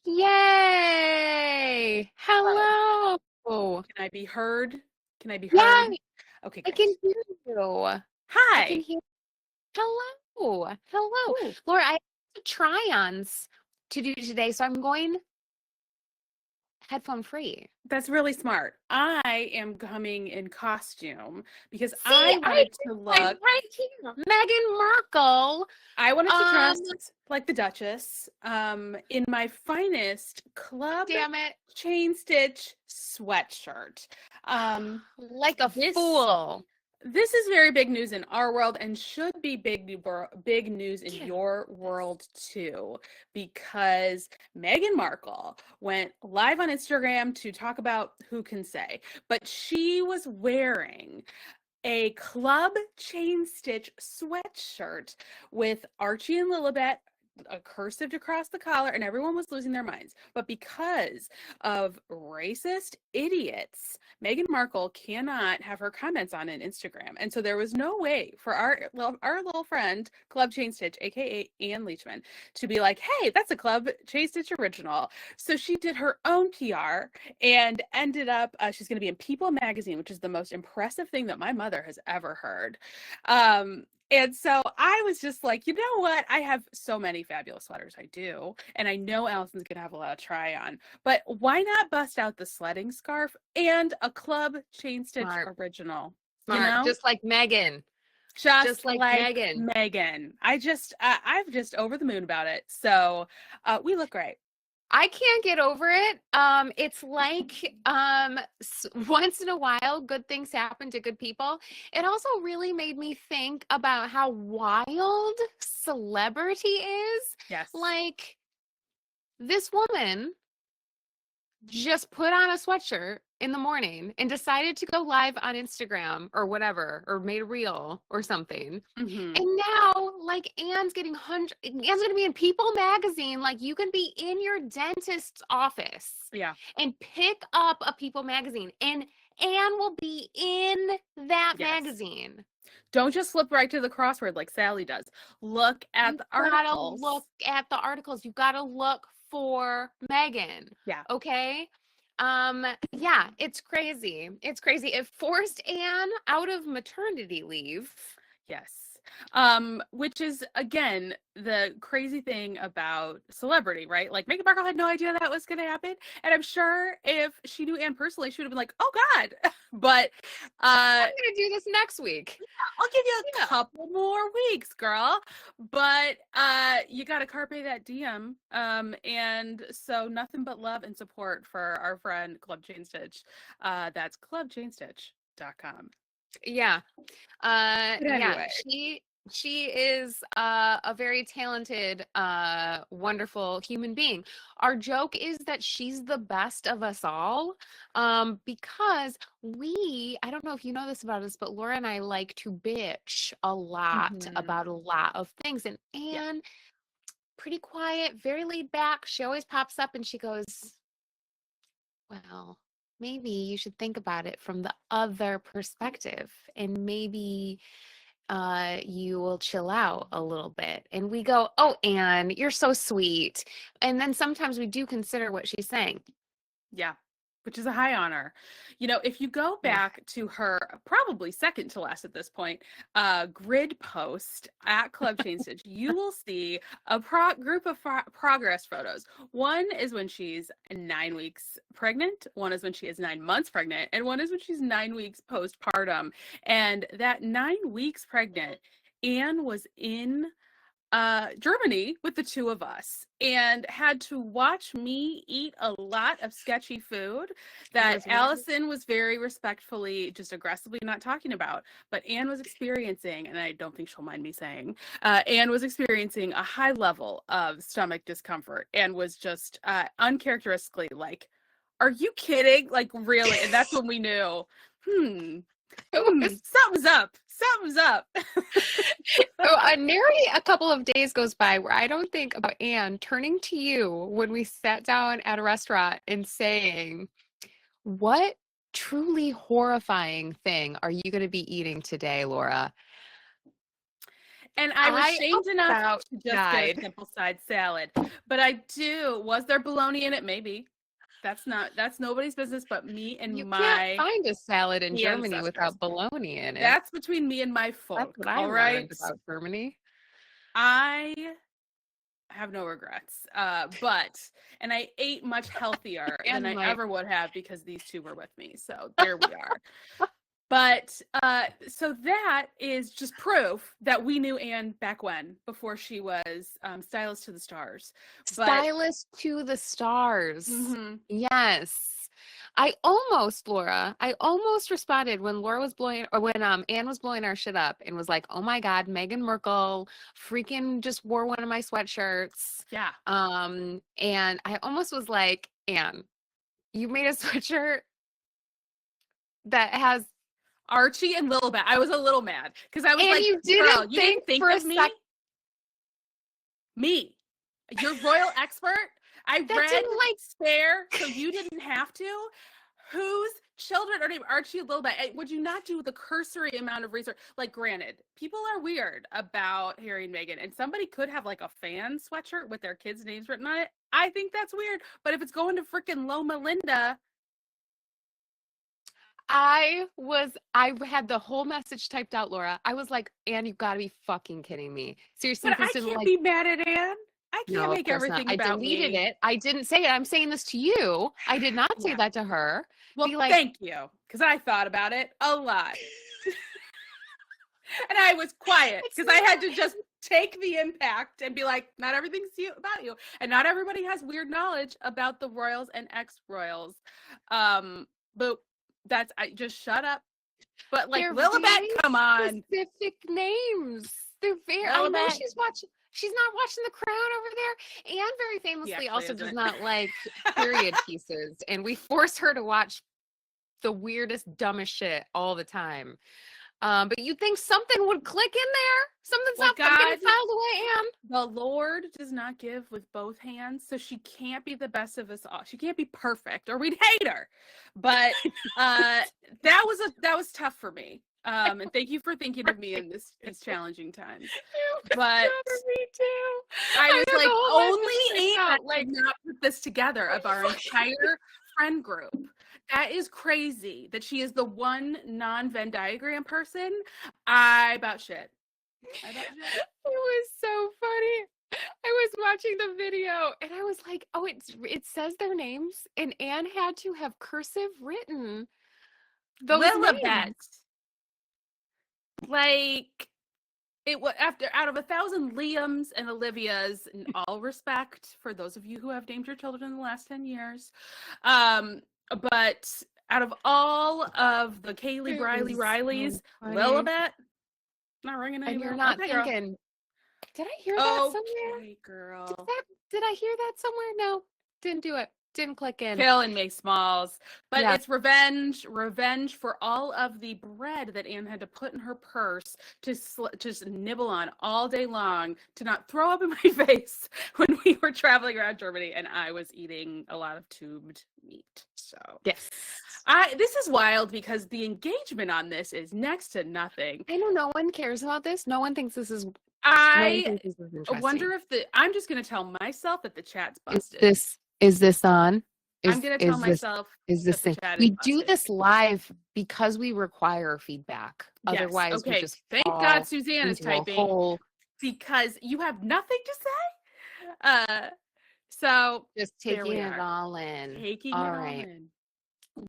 Yay! Hello. Hello. Can I be heard? Can I be Yeah, heard? Okay, I great. can hear you. I can Hi. hear. Hello. Hello. Ooh, Laura, I have some try-ons to do today, so I'm going headphone free. that's really smart. I am coming in costume because See, I like right here. Megan Markle. I wanted to Um, dress like the Duchess, in my finest club damn it. chain-stitch sweatshirt. Um, Like a this fool. This is very big news in our world and should be big news in Yes. your world too, because Meghan Markle went live on Instagram to talk about who can say, but she was wearing a club chain stitch sweatshirt with Archie and Lilibet cursived across the collar, and everyone was losing their minds. But because of racist idiots, Meghan Markle cannot have her comments on an Instagram, and so there was no way for our little friend Club Chain Stitch, aka Anne Leachman, to be like, "Hey, that's a Club Chain Stitch original." So she did her own PR and ended up she's going to be in People magazine, which is the most impressive thing that my mother has ever heard. And so I was just like, you know what? I have so many fabulous sweaters. I do. And I know Allison's going to have a lot of try on. But why not bust out the sledding scarf and a Club Chain Stitch Smart. original? You Smart. know? Just like Megan. Just Just like like Megan. Megan. I'm just over the moon about it. So we look great. I can't get over it. It's like once in a while, good things happen to good people. It also really made me think about how wild celebrity is. Yes. Like this woman just put on a sweatshirt in the morning and decided to go live on Instagram or whatever, or made a reel or something. Mm-hmm. And now, like, Anne's gonna be in People magazine. Like, you can be in your dentist's office Yeah. and pick up a People magazine, and Anne will be in that Yes. magazine. Don't just flip right to the crossword like Sally does. Look at You the gotta articles. look at the articles. You gotta look for Megan. Yeah. Okay. Yeah, it's crazy. It's crazy. It forced Anne out of maternity leave. Yes. Which is again the crazy thing about celebrity, right? Like Meghan Markle had no idea that was going to happen, and I'm sure if she knew Anne personally, she would have been like, "Oh God!" But I'm gonna do this next week. I'll give you a Yeah. couple more weeks, girl. But you got to carpe that diem. And so nothing but love and support for our friend Club Chainstitch. That's clubchainstitch.com. Yeah. But Yeah, anyway, she is a very talented, wonderful human being. Our joke is that she's the best of us all, because I don't know if you know this about us, but Laura and I like to bitch a lot about a lot of things. And yeah. Anne, pretty quiet, very laid back. She always pops up and she goes, well, maybe you should think about it from the other perspective, and maybe you will chill out a little bit. And we go, oh, Anne, you're so sweet. And then sometimes we do consider what she's saying. Yeah, which is a high honor. You know, if you go Yeah. back to her probably second to last at this point, grid post at Club Chain Stitch, you will see a group of progress photos. One is when she's 9 weeks pregnant, one is when she is 9 months pregnant, and one is when she's 9 weeks postpartum. And that 9 weeks pregnant, Anne was in Germany with the two of us and had to watch me eat a lot of sketchy food that Allyson was very respectfully, just aggressively not talking about. But Anne was experiencing, and I don't think she'll mind me saying, Anne was experiencing a high level of stomach discomfort and was just uncharacteristically like, are you kidding? Like, really? And that's when we knew, something's up. Something's up. Nary a couple of days goes by where I don't think about Anne turning to you when we sat down at a restaurant and saying, what truly horrifying thing are you going to be eating today, Laura? And I was shamed enough about to just get died. a simple side salad. But I do. Was there bologna in it? Maybe. That's nobody's business but me and You can't my find a salad in Germany ancestors. without bologna in it. That's between me and my That's folk. what I All right. learned about Germany. I have no regrets. And I ate much healthier than And I my ever would have because these two were with me. So there we are. But so that is just proof that we knew Anne back when, before she was stylist to the stars. stylist to the stars. Mhm. Yes. Laura, I almost responded when Laura was blowing, or when Anne was blowing our shit up and was like, oh my God, Megan Markle freaking just wore one of my sweatshirts. Yeah. And I almost was like, Anne, you made a sweatshirt that has Archie and Lilibet. I was a little mad because I was and like, you girl, you think didn't think for of a me? sec Me. You're royal expert. I that read didn't like Spare, so you didn't have to. Whose children are named Archie and Lilibet? Would you not do the cursory amount of research? Like, granted, people are weird about Harry and Meghan, and somebody could have like a fan sweatshirt with their kids' names written on it. I think that's weird. But if it's going to freaking Loma Linda, I had the whole message typed out, Laura. I was like, Anne, you gotta be fucking kidding me. Seriously, but this I didn't can't like be mad at Anne. I no, can't of make course not. everything I about deleted me. it. I didn't say it. I'm saying this to you. I did not say Yeah. that to her. Well, Be like, thank you, because I thought about it a lot. And I was quiet because I had to just take the impact and be like, not everything's about you. And not everybody has weird knowledge about the royals and ex-royals. But I just shut up. But like they're Lilibet, very come on. specific names. They're very I know Lilibet. she's not watching The Crown over there. Anne very famously also does not like period pieces. And we force her to watch the weirdest, dumbest shit all the time. But you'd think something would click in there. Something's not getting filed away, Anne. The Lord does not give with both hands, so she can't be the best of us all. She can't be perfect, or we'd hate her. But that was tough for me. And thank you for thinking of me in these challenging times. But me too. I was like, only Anne like not put this together of our entire friend group. That is crazy that she is the one non-Venn diagram person. I about shit. It was so funny. I was watching the video and I was like, oh, it says their names, and Anne had to have cursive written those names. Like, it was out of 1,000 Liams and Olivias, in all respect for those of you who have named your children in the last 10 years. But out of all of the Kaylee, Rileys, Lilibet, not ringing any bells. And you're not thinking, did I hear that somewhere? Girl. Did I hear that somewhere? No, didn't do it. Didn't click in. Kill and make smalls. But it's revenge for all of the bread that Anne had to put in her purse to just nibble on all day long to not throw up in my face when we were traveling around Germany and I was eating a lot of tubed meat. So yes. This is wild because the engagement on this is next to nothing. I know no one cares about this. No one thinks this is I wonder if I'm just going to tell myself that the chat's busted. Is this on? I'm going to tell myself. Is this thing? We do this live because we require feedback. Yes. Otherwise, we just thank God Suzanne is typing because you have nothing to say. So just taking it all in. Taking it all in.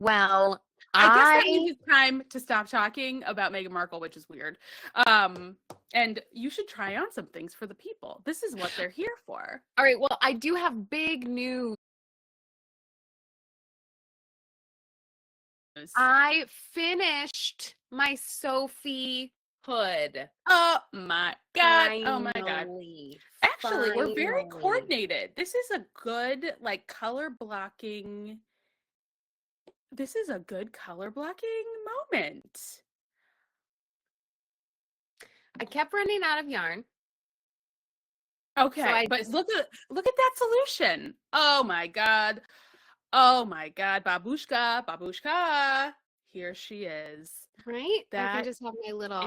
Well, I guess that means it's time to stop talking about Meghan Markle, which is weird. And you should try on some things for the people. This is what they're here for. All right. Well, I do have big news. I finished my Sophie Hood. Oh my God. Finally. Oh my God. Actually, we're very coordinated. This is a good, like, color blocking. This is a good color blocking moment. I kept running out of yarn. Okay, but look at that solution. Oh my God. Oh my God, babushka. Here she is. Right? That I can just have my little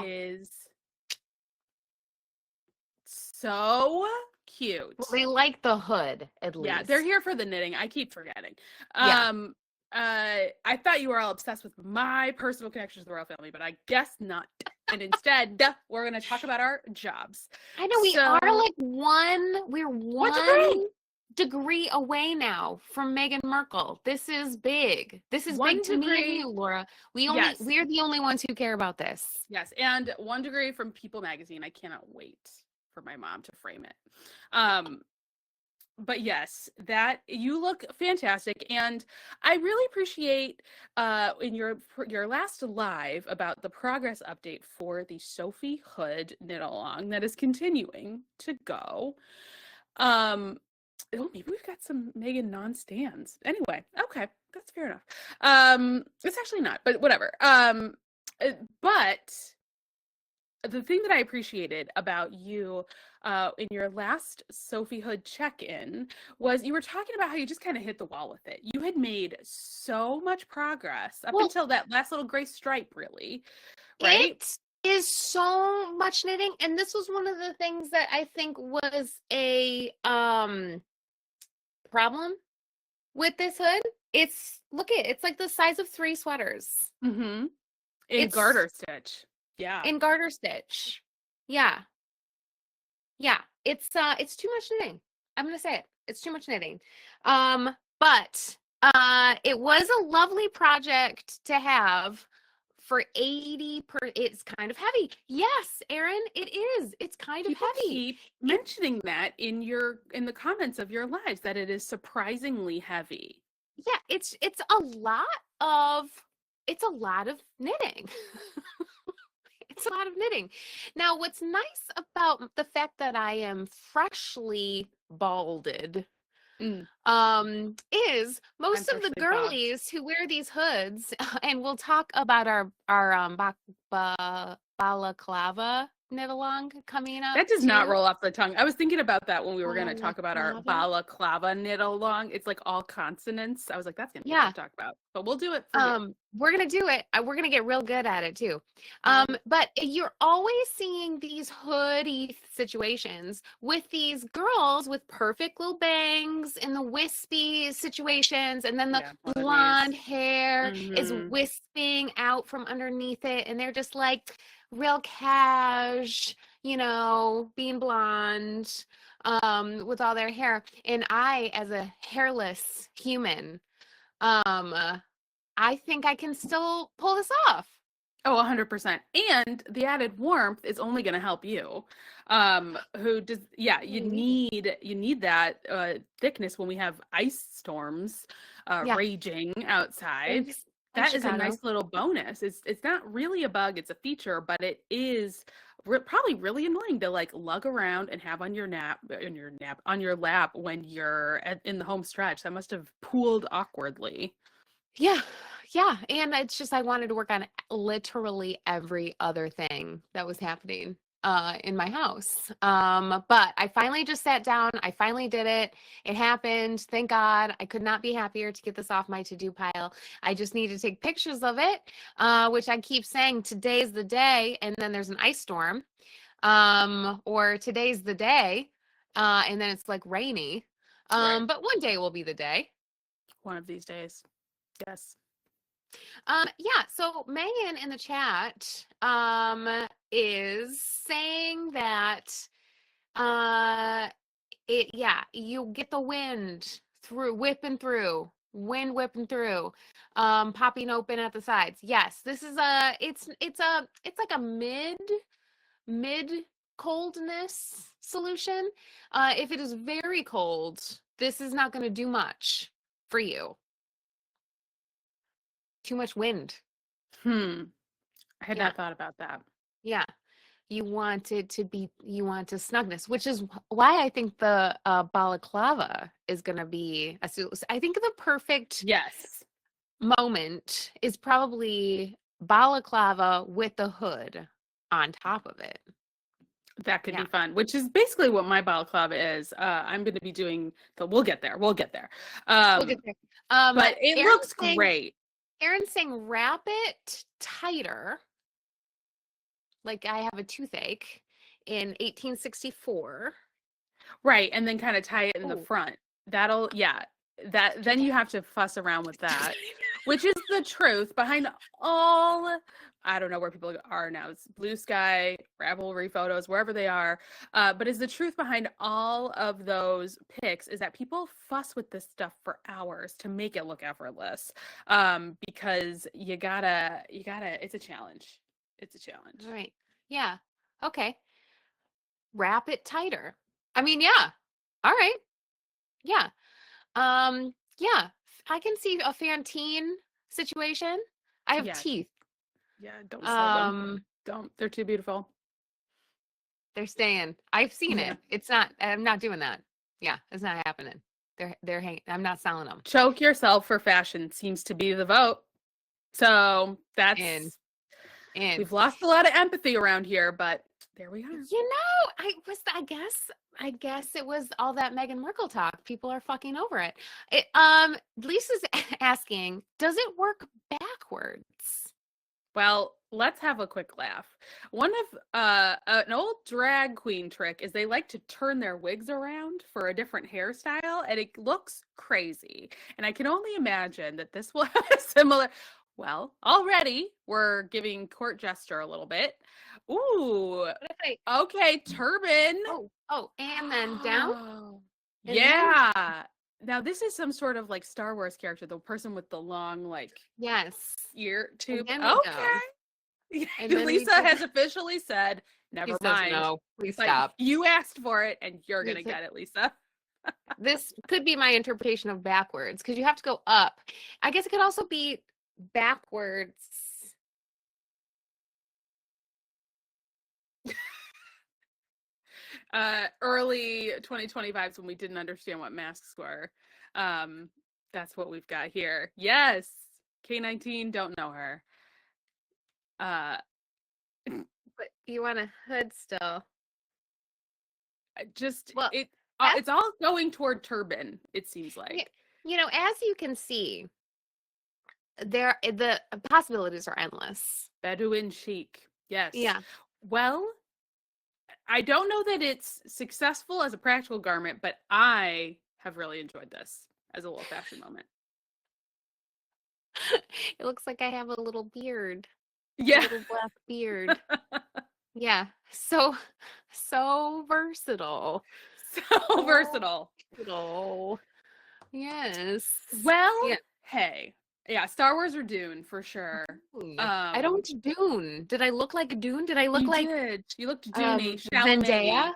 so cute. Well, they like the hood, at least. Yeah, they're here for the knitting. I keep forgetting. Yeah. I thought you were all obsessed with my personal connections to the royal family, but I guess not. And instead, we're going to talk about our jobs. I know we are like we're one degree away now from Meghan Markle. This is big. This is big to me and you, Laura. We're the only ones who care about this. Yes, and 1 degree from People magazine. I cannot wait for my mom to frame it. But yes, that you look fantastic, and I really appreciate in your last live about the progress update for the Sophie Hood knit along that is continuing to go. Maybe we've got some Megan non-stands. Anyway, okay, that's fair enough. It's actually not, but whatever. But the thing that I appreciated about you in your last Sophie Hood check-in was you were talking about how you just kind of hit the wall with it. You had made so much progress up until that last little gray stripe, really, right? It is so much knitting, and this was one of the things that I think was a problem with this hood. It's like the size of 3 sweaters. Mm-hmm. In garter stitch. Yeah. In garter stitch. Yeah. Yeah. It's too much knitting. I'm going to say it. It's too much knitting. But it was a lovely project to have for 80 per. It's kind of heavy. Yes, Erin, it is. It's kind of heavy. Keep mentioning that in the comments of your lives that it is surprisingly heavy. Yeah, it's a lot of knitting. It's a lot of knitting. Now, what's nice about the fact that I am freshly balded is most of the girlies who wear these hoods, and we'll talk about our balaclava knit along coming up. That does not roll off the tongue. I was thinking about that when we were going to talk about our balaclava knit along. It's like all consonants. I was like, that's going to be hard to talk about, but we'll do it. We're going to do it. We're going to get real good at it too. But you're always seeing these hoodie situations with these girls with perfect little bangs in the wispy situations. And then the blonde hair is wisping out from underneath it. And they're just like, real cash, being blonde, with all their hair. And I, as a hairless human, I think I can still pull this off. Oh, 100%. And the added warmth is only going to help you. You need that thickness when we have ice storms raging outside. That is a nice little bonus. It's not really a bug, it's a feature, but it is probably really annoying to like lug around and have on your lap when you're in the home stretch. That must have pooled awkwardly. Yeah. And it's just I wanted to work on literally every other thing that was happening in my house. But I finally just sat down. I finally did it. It happened. Thank God. I could not be happier to get this off my to-do pile. I just need to take pictures of it, which I keep saying today's the day, and then there's an ice storm, or today's the day, and then it's like rainy. But one day will be the day. One of these days. Yes. So Megan in the chat is saying that you get the wind whipping through, popping open at the sides. Yes, this is it's like a mid coldness solution. If it is very cold, this is not going to do much for you. Too much wind. I had not thought about that. Yeah. You want snugness, which is why I think the balaclava is going to be I think the perfect moment is probably balaclava with the hood on top of it. That could be fun, which is basically what my balaclava is. I'm going to be doing we'll get there. But it looks great. Erin's saying wrap it tighter, like I have a toothache, in 1864. Right, and then kind of tie it in the Oh, front. Then you have to fuss around with that, which is the truth behind all, I don't know where people are now. It's Blue Sky, Ravelry photos, wherever they are. But is the truth behind all of those pics is that people fuss with this stuff for hours to make it look effortless. Because it's a challenge. It's a challenge. all right. Yeah. Okay. Wrap it tighter. I mean, yeah. All right. Yeah. Yeah. I can see a Fantine situation. I have Yeah. teeth. Yeah, don't sell them. Don't. They're too beautiful. They're staying. I've seen Yeah. it. It's not, I'm not doing that. Yeah, it's not happening. They're hanging. I'm not selling them. Choke yourself for fashion seems to be the vote. So In. we've lost a lot of empathy around here, but there we are. You know, I guess it was all that Megan Markle talk. People are fucking over it. Lisa's asking, does it work backwards? Well, let's have a quick laugh. One of an old drag queen trick is they like to turn their wigs around for a different hairstyle, and it looks crazy. And I can only imagine that this will have a similar. Well, already we're giving court jester a little bit. Ooh, okay, turban. And then down. And Yeah. then... Now this is some sort of like Star Wars character, the person with the long like yes ear tube. Okay. Lisa has officially said, never mind. No, please like, stop. You asked for it and you're going to get it, Lisa. This could be my interpretation of backwards because you have to go up. I guess it could also be backwards. Early 2020 vibes when we didn't understand what masks were. That's what we've got here. Yes. K19, don't know her. But you want a hood still. It's all going toward turban, it seems like. You know, as you can see, the possibilities are endless. Bedouin chic. Yes. Yeah. Well, I don't know that it's successful as a practical garment, but I have really enjoyed this as a little fashion moment. It looks like I have a little beard. Yeah. A little black beard. Yeah. So versatile. So versatile. Yes. Well, yeah. Hey. Yeah, Star Wars or Dune for sure. I don't Dune. Did I look like Dune? Did I look like You looked Dune-y. Zendaya?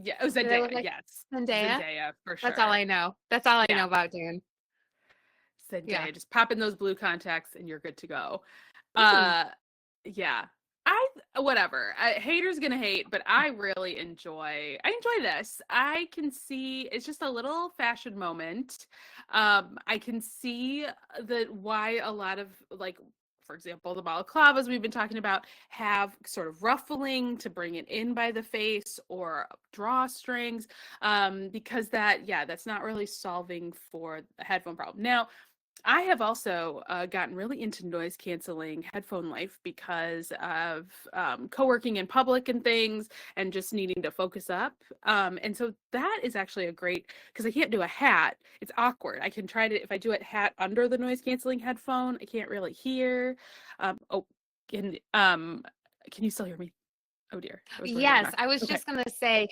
Yeah, oh, Zendaya, like yes. Zendaya for sure. That's all I know. That's all I know about Dune. Zendaya, just pop in those blue contacts and you're good to go. Yeah. Whatever. Haters gonna hate, but I really enjoy this. I can see it's just a little fashion moment. I can see why a lot of, like, for example, the balaclavas we've been talking about have sort of ruffling to bring it in by the face or drawstrings, because that's not really solving for the headphone problem. Now, I have also gotten really into noise canceling headphone life because of co-working in public and things and just needing to focus up. And so that is actually a great, because I can't do a hat. It's awkward. I can try to, if I do a hat under the noise canceling headphone, I can't really hear. Can you still hear me? Oh dear. Yes, I was just going to say,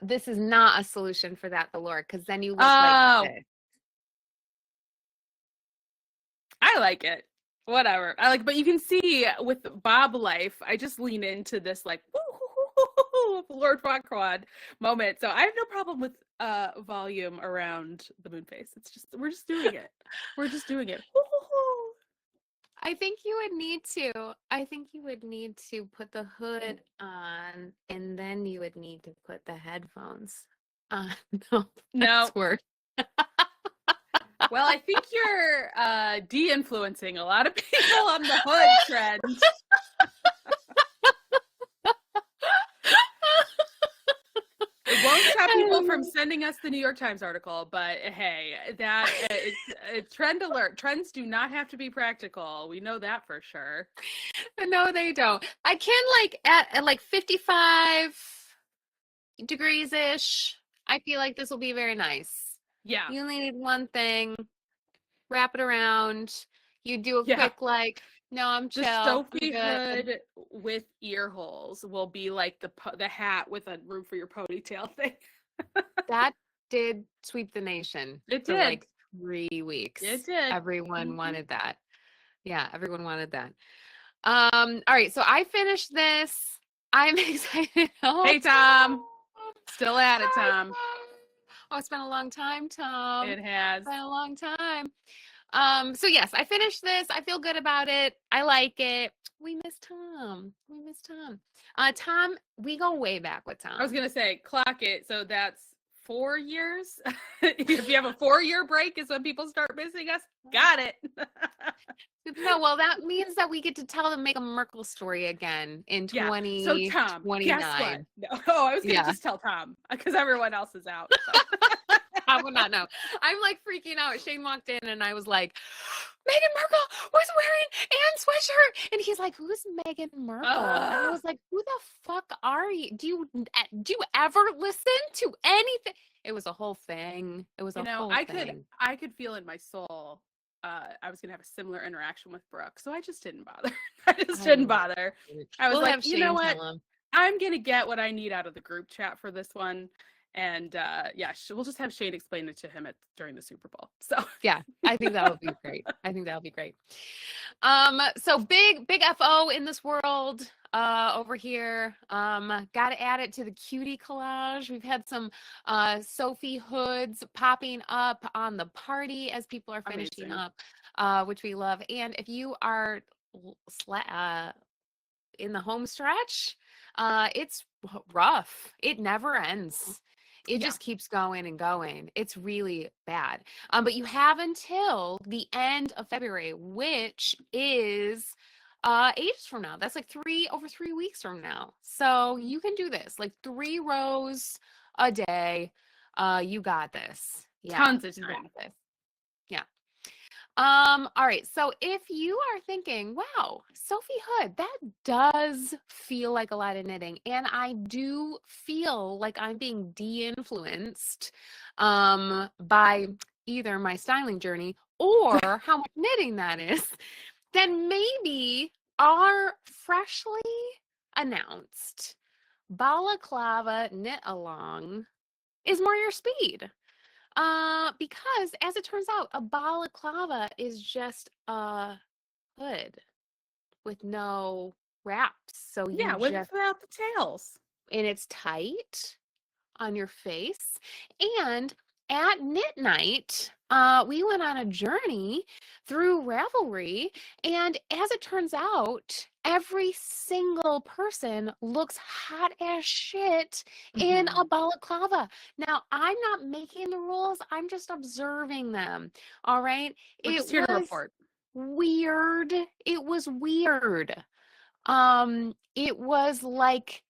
this is not a solution for that, Lord, because then you look like this. I like it. Whatever. But you can see with Bob Life, I just lean into this like Lord Farquaad moment. So I have no problem with volume around the moon face. It's just we're just doing it. We're just doing it. I think you would need to put the hood on, and then you would need to put the headphones on. No. Word. Well, I think you're de-influencing a lot of people on the hood trend. It won't stop people from sending us the New York Times article, but hey, that it's a trend alert. Trends do not have to be practical. We know that for sure. No, they don't. I can at 55, degrees-ish. I feel like this will be very nice. Yeah. You only need one thing. Wrap it around. You do a Yeah. quick like, no, I'm The chill. I'm Sophie good. Hood with ear holes will be like the hat with a room for your ponytail thing. That did sweep the nation It for did. like 3 weeks. It did. Everyone wanted that. Yeah, everyone wanted that. All right, so I finished this. I'm excited. Oh, Hey, Tom. Still at it, Tom. Oh, it's been a long time, Tom. It has. It's been a long time. So yes, I finished this. I feel good about it. I like it. We miss Tom. We miss Tom. Tom, we go way back with Tom. I was gonna say, clock it. So that's 4 years. If you have a 4-year break, is when people start missing us. Got it. No, well, that means that we get to tell the Megan Markle story again in 2029. So Tom, guess what? No. Oh, I was gonna just tell Tom because everyone else is out. So. I would not know. I'm like freaking out. Shane walked in and I was like, Megan Markle was wearing Anne's sweatshirt. And he's like, who's Megan Markle? And I was like, who the fuck are you? Do you ever listen to anything? It was a whole thing. It was a whole thing. I could feel in my soul I was gonna have a similar interaction with Brooke, so I just didn't bother. I didn't bother. I was like, you know what? I'm gonna get what I need out of the group chat for this one, and we'll just have Shane explain it to him during the Super Bowl. So yeah, I think that would be great. I think that would be great. So big FO in this world over here. Gotta add it to the cutie collage. We've had some Sophie Hoods popping up on the party as people are finishing up, which we love. And if you are in the home stretch, it's rough. It never ends. It just keeps going and going. It's really bad. But you have until the end of February, which is ages from now. That's like over 3 weeks from now. So you can do this, like 3 rows a day. You got this. Yeah, tons of time. Yeah. All right. So if you are thinking, wow, Sophie Hood, that does feel like a lot of knitting. And I do feel like I'm being de-influenced by either my styling journey or how much knitting that is, then maybe our freshly announced balaclava knit along is more your speed. Because as it turns out, a balaclava is just a hood with no wraps. So without the tails. And it's tight on your face. And at knit night, we went on a journey through Ravelry, and as it turns out, every single person looks hot as shit in a balaclava. Now, I'm not making the rules, I'm just observing them. All right. We're just here to report. Weird. It was weird. It was like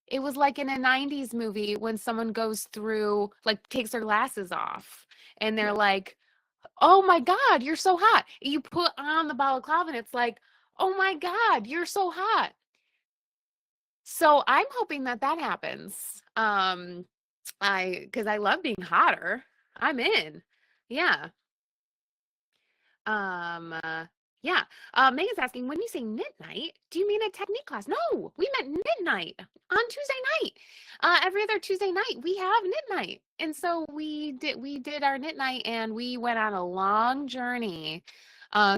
in a 90s movie when someone goes through, like, takes their glasses off and they're like, oh my God, you're so hot. You put on the balaclava and it's like, oh my God, you're so hot. So I'm hoping that happens. Because I love being hotter. I'm in. Yeah. Yeah. Megan's asking, when you say knit night, do you mean a technique class? No, we meant knit night on Tuesday night. Every other Tuesday night we have knit night. And so we did our knit night and we went on a long journey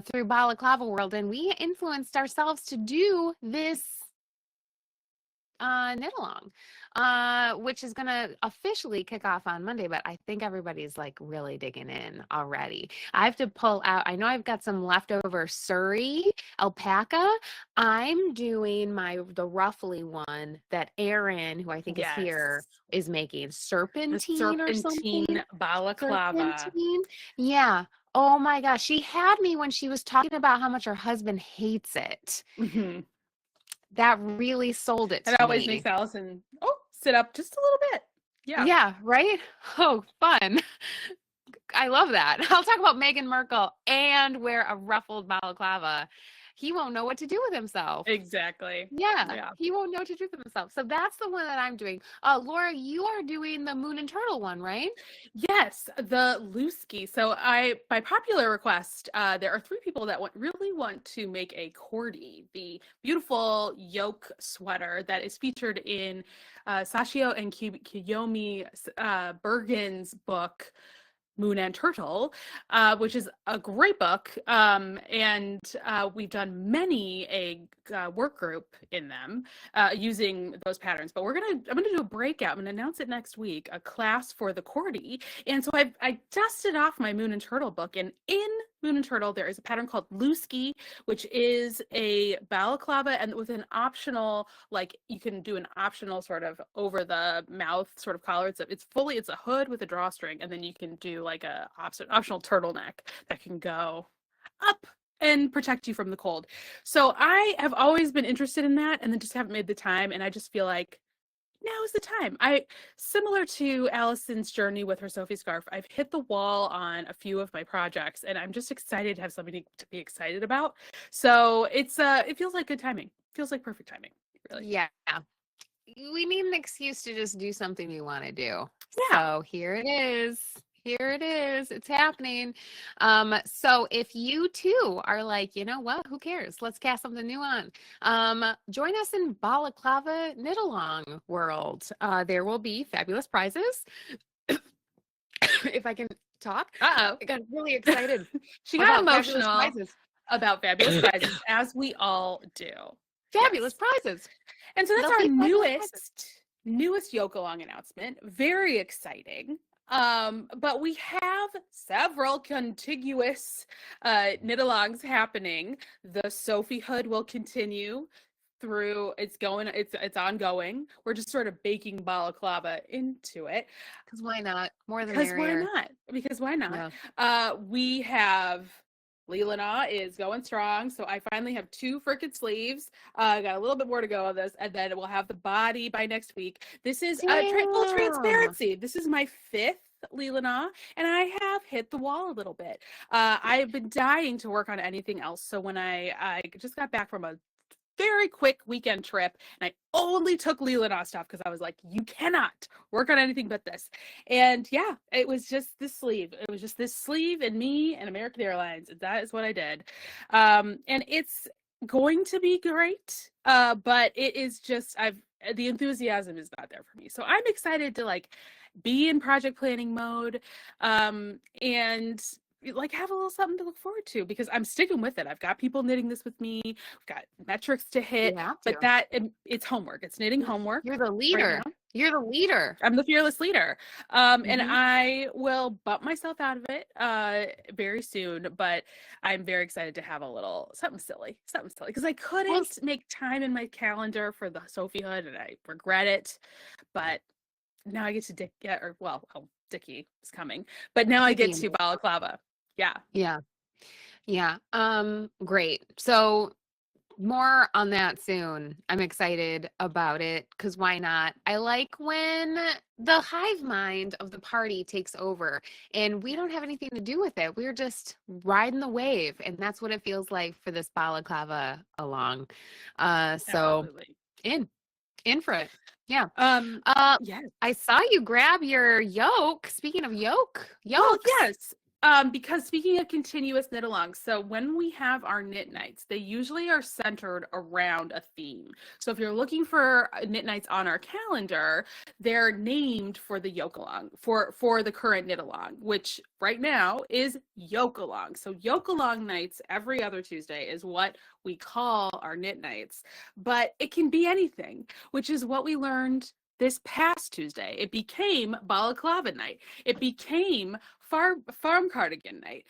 through balaclava world, and we influenced ourselves to do this knit along, which is going to officially kick off on Monday, but I think everybody's like really digging in already. I have to pull out, I know I've got some leftover Surrey alpaca. I'm doing the ruffly one that Erin, who I think is here, is making, serpentine or something. Balaclava. Serpentine. Yeah. Oh my gosh. She had me when she was talking about how much her husband hates it. Mm-hmm. That really sold it to me. It always makes Allyson sit up just a little bit. Yeah. Yeah, right? Oh, fun. I love that. I'll talk about Megan Markle and wear a ruffled balaclava. he won't know what to do with himself. Exactly. Yeah, he won't know what to do with himself. So that's the one that I'm doing. Laura, you are doing the Moon and Turtle one, right? Yes, the Looski. So by popular request, there are three people that really want to make a Cordy, the beautiful yoke sweater that is featured in Sashio and Kiyomi Bergen's book, Moon and Turtle, which is a great book. And we've done many a work group in them using those patterns. But I'm gonna do a breakout. I'm gonna announce it next week, a class for the Cordy. And so I dusted off my Moon and Turtle book, and in Moon and Turtle there is a pattern called Looski, which is a balaclava, and with an optional, like you can do an optional sort of over the mouth sort of collar. It's a hood with a drawstring, and then you can do like a optional turtleneck that can go up and protect you from the cold. So I have always been interested in that, and then just haven't made the time. And I just feel like now is the time. Similar to Allyson's journey with her Sophie scarf, I've hit the wall on a few of my projects, and I'm just excited to have something to be excited about. So it feels like good timing. Feels like perfect timing. Really. Yeah. We need an excuse to just do something we want to do. Yeah. So here it is. Here it is. It's happening. So if you too are like, you know what, who cares? Let's cast something new on. Join us in Balaclava Knit Along world. There will be fabulous prizes. If I can talk. Uh-oh. I got really excited. She got emotional about fabulous prizes, as we all do. Fabulous prizes. And so that's our newest Yoke Along announcement. Very exciting. But we have several contiguous knit alongs happening. The Sophie Hood will continue through it's ongoing. We're just sort of baking balaclava into it. Because why not? More than merrier. Because why not? Yeah. We have Leelanau is going strong, so I finally have 2 frickin' sleeves. I got a little bit more to go on this, and then we'll have the body by next week. This is full transparency. This is my 5th Leelanau, and I have hit the wall a little bit. I've been dying to work on anything else, so when I just got back from a very quick weekend trip, and I only took Leelanau stuff because I was like, you cannot work on anything but this. And yeah, it was just this sleeve. It was just this sleeve and me and American Airlines. That is what I did. And it's going to be great. But it is just, the enthusiasm is not there for me. So I'm excited to like be in project planning mode. And like have a little something to look forward to, because I'm sticking with it. I've got people knitting this with me. I've got metrics to hit, but it's homework. It's knitting homework. You're the leader. Right, you're the leader. I'm the fearless leader. And I will bump myself out of it very soon, but I'm very excited to have a little something silly, because I couldn't make time in my calendar for the Sophie Hood, and I regret it. But now I get to Dickie is coming, but now I get to balaclava. Yeah. Great. So more on that soon. I'm excited about it because why not? I like when the hive mind of the party takes over and we don't have anything to do with it. We're just riding the wave, and that's what it feels like for this balaclava along. So in for it. Yeah. Yes. I saw you grab your yoke. Speaking of yokes. Well, yes. Because speaking of continuous knit alongs, so when we have our knit nights, they usually are centered around a theme. So if you're looking for knit nights on our calendar, they're named for the yoke along, for the current knit along, which right now is yoke along. So yoke along nights every other Tuesday is what we call our knit nights, but it can be anything, which is what we learned this past Tuesday. It became balaclava night. It became farm cardigan night.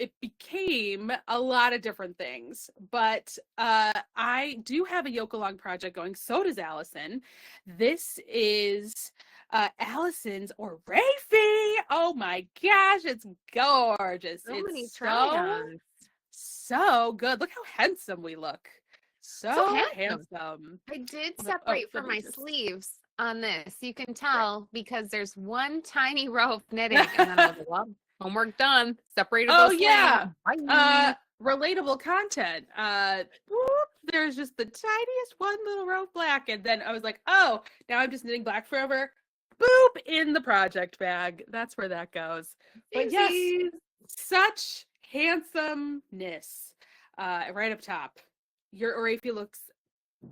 It became a lot of different things, but I do have a yoke along project going. So does Allyson. This is Allyson's Oraefi. Oh my gosh, it's gorgeous. It's so good. Look how handsome we look. So handsome. I did separate for my sleeves. on this. You can tell because there's one tiny row of knitting, and then I was like, well, homework done. Separated Oh those yeah. slings. Bye. Relatable content. Whoop, there's just the tiniest one little row of black, and then I was like, oh, now I'm just knitting black forever. Boop, in the project bag. That's where that goes. But yes, Twinsies. such handsomeness. Right up top. Your Oraefi looks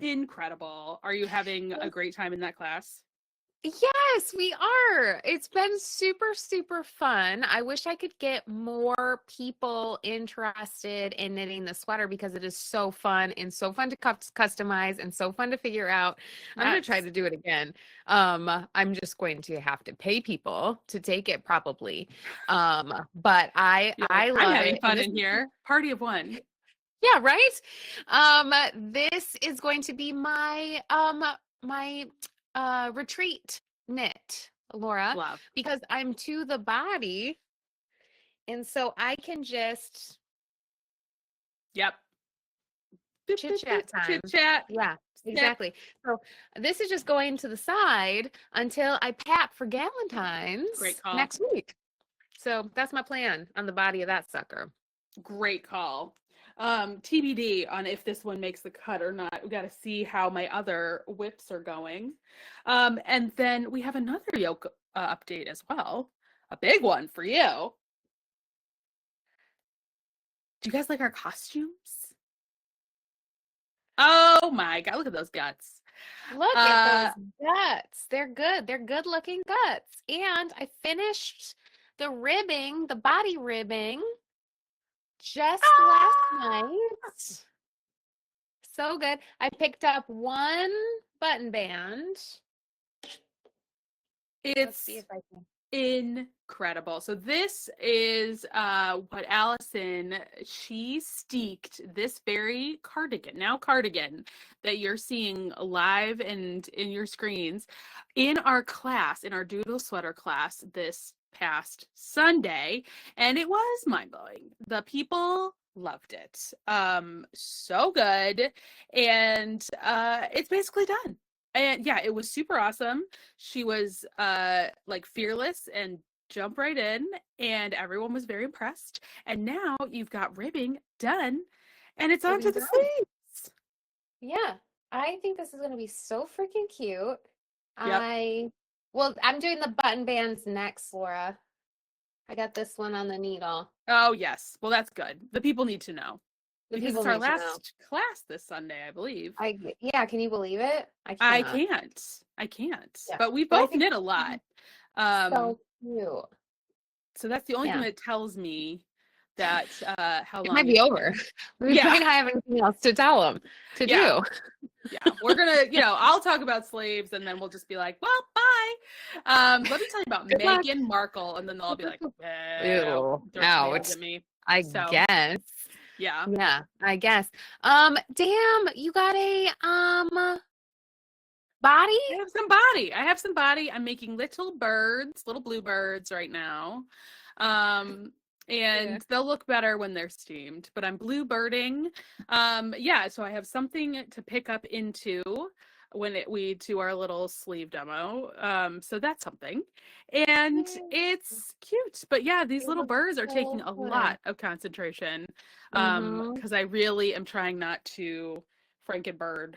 incredible. Are you having a great time in that class? Yes, we are. It's been super, super fun. I wish I could get more people interested in knitting the sweater because it is so fun and so fun to customize and so fun to figure out. I'm going to try Yes. to do it again. I'm just going to have to pay people to take it probably. But I You're I like, I'm love having it. fun in here. Party of one. Yeah, right? This is going to be my retreat knit, Laura, Love. because I'm to the body, and so I can just Yep. chit chat time. Chit chat. Yeah, exactly. So this is just going to the side until I pack for Galentine's Great call. next week. So that's my plan on the body of that sucker. Great call. TBD on if this one makes the cut or not. We got to see how my other whips are going. And then we have another yoke update as well. A big one for you. Do you guys like our costumes? Oh my God, look at those guts. Look at those guts. They're good. They're good looking guts. And I finished the ribbing, the body ribbing just last night. So good. I picked up one button band. Let's It's see if I can. incredible. So this is what Allyson, she steeked this very cardigan that you're seeing live and in your screens in our class, in our Doodle sweater class this past Sunday, and it was mind-blowing. The people loved it. So good. And it's basically done. And yeah, it was super awesome. She was like fearless and jumped right in, and everyone was very impressed. And now you've got ribbing done, and it's onto the sleeves. Yeah, I think this is going to be so freaking cute. Yep. Well, I'm doing the button bands next, Laura. I got this one on the needle. Oh yes. Well, that's good. The people need to know. The Because people it's our need to know. last class this Sunday, I believe. Yeah, can you believe it? I cannot. can't. Yeah. But we But I both think knit a lot. so cute. So that's the only thing Yeah. that tells me that how It long might be over. We Yeah. might not have anything else to tell them to Yeah. do. Yeah, we're gonna, I'll talk about sleeves, and then we'll just be like, well, bye. Let me tell you about Good luck. Megan Markle, and then they'll all be like, Ew, throw tomatoes ouch. at me. I So, guess. Yeah. Yeah, I guess. Damn, you got a body? I have some body. I'm making little blue birds right now. And they'll look better when they're steamed, but I'm blue birding. Yeah, so I have something to pick up into when we do our little sleeve demo. So that's something. And it's cute. But yeah, these little birds are taking a lot of concentration. Because I really am trying not to Frankenbird.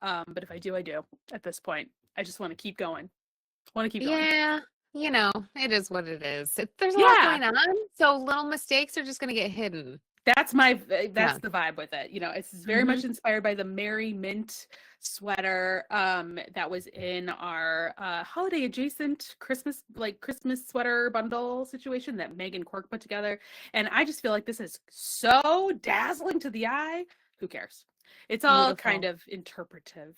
But if I do, I do at this point. I just want to keep going. Yeah, it is what it is. There's a lot going on, so little mistakes are just going to get hidden. That's the vibe with it. It's very much inspired by the Merry Mint sweater that was in our holiday adjacent Christmas sweater bundle situation that Megan Quirk put together. And I just feel like this is so dazzling to the eye. Who cares? It's all kind of interpretive.